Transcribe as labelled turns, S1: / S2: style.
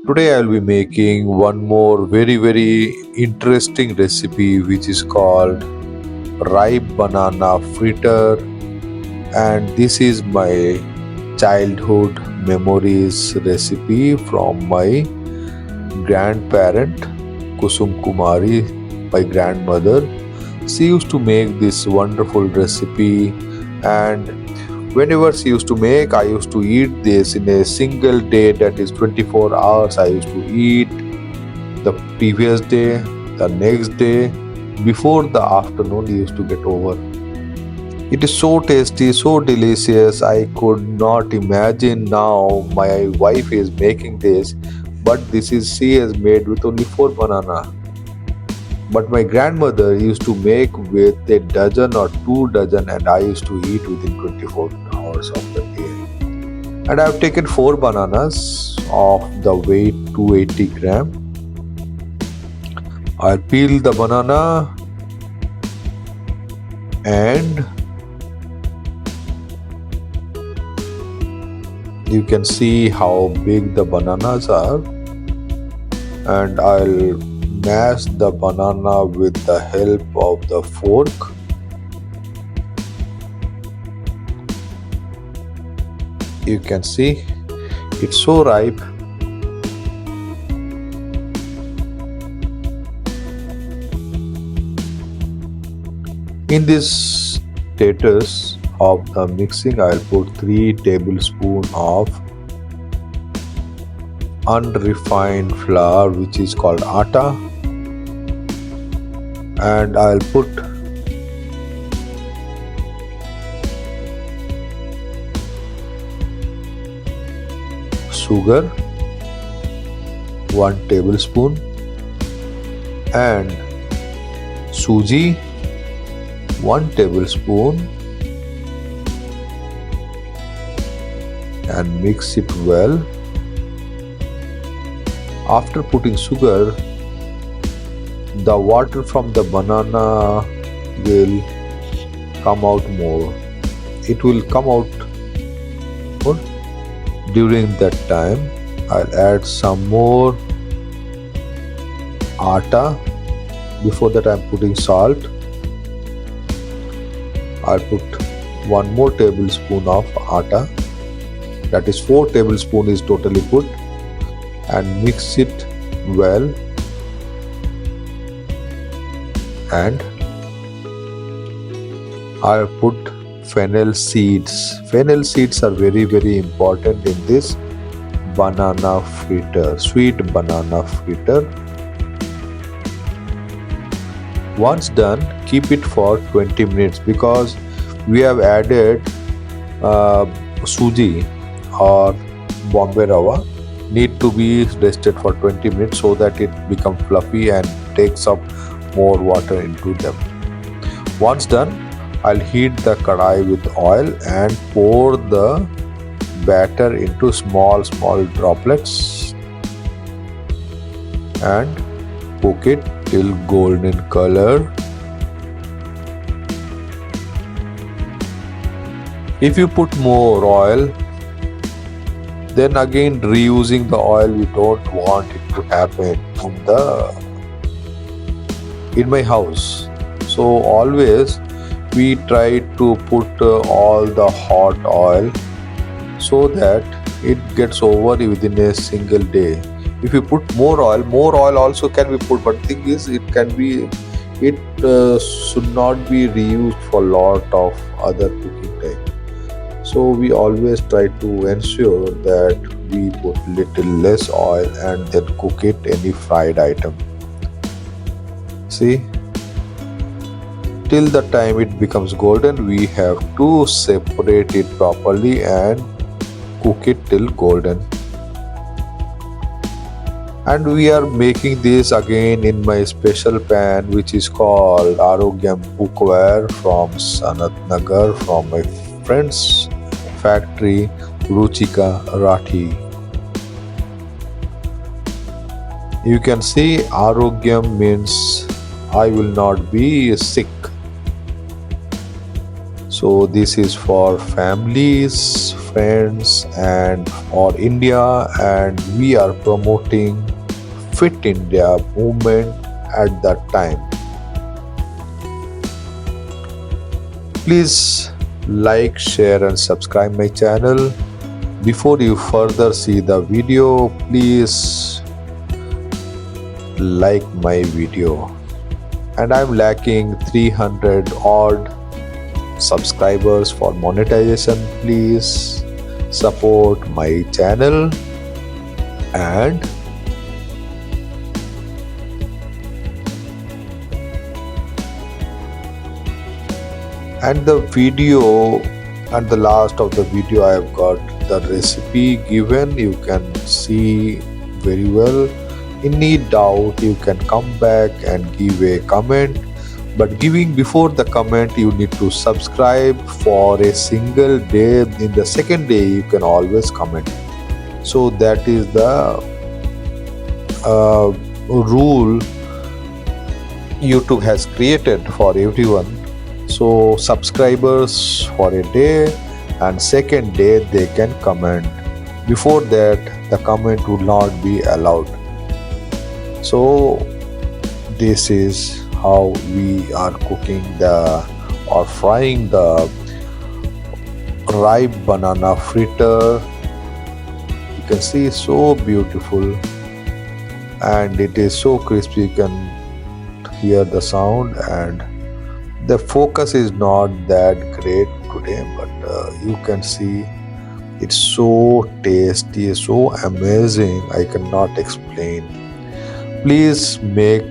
S1: Today I'll be making one more very interesting recipe which is called ripe banana fritter, and this is my childhood memories recipe from my grandparent Kusum Kumari, my grandmother. She used to make this wonderful recipe, and whenever she used to make, I used to eat this in a single day, that is 24 hours. I used to eat the previous day, the next day, before the afternoon used to get over. It is so tasty, so delicious. I could not imagine now my wife is making this, but this is she has made with only 4 banana. But my grandmother used to make with a dozen or 2 dozen, and I used to eat within 24 hours of the day. And I have taken 4 bananas of the weight 280 gram. I'll peel the banana and you can see how big the bananas are, and I'll mash the banana with the help of the fork. You can see it's so ripe. In this status of the mixing, I'll put 3 tablespoons of unrefined flour, which is called atta, and I'll put sugar 1 tablespoon and suji 1 tablespoon, and mix it well. After putting sugar, the water from the banana will come out more. It will come out more. During that time, I'll add some more atta. Before that, I'm putting salt. I'll put 1 more tablespoon of atta. That is 4 tablespoons is totally put, and mix it well. And I'll put fennel seeds. Fennel seeds are very important in this banana fritter, sweet banana fritter. Once done, keep it for 20 minutes because we have added suji or Bombay Rava. Need to be rested for 20 minutes so that it becomes fluffy and takes up more water into them. Once done, I'll heat the kadai with oil and pour the batter into small droplets and cook it till golden color. If you put more oil, then again reusing the oil, we don't want it to happen in my house. So always we try to put all the hot oil so that it gets over within a single day. If you put more oil also can be put, but thing is it should not be reused for lot of other cooking time. So we always try to ensure that we put little less oil and then cook it any fried item. See, till the time it becomes golden, we have to separate it properly and cook it till golden. And we are making this again in my special pan, which is called Arogyam cookware from Sanat Nagar, from my friend's factory Ruchika Rathi. You can see Arogyam means I will not be sick. So this is for families, friends, and for India, and we are promoting Fit India movement at that time. Please like, share, and subscribe my channel. Before you further see the video, please like my video. And I'm lacking 300 odd subscribers for monetization. Please support my channel and the video. At the last of the video I have got the recipe given. You can see very well. In any doubt you can come back and give a comment, but giving before the comment you need to subscribe for a single day. In the second day you can always comment. So that is the rule YouTube has created for everyone. So subscribers for a day, and second day they can comment. Before that the comment would not be allowed. So this is how we are cooking or frying the ripe banana fritter. You can see so beautiful, and it is so crispy. You can hear the sound, and the focus is not that great today, but you can see it's so tasty, so amazing. I cannot explain. Please make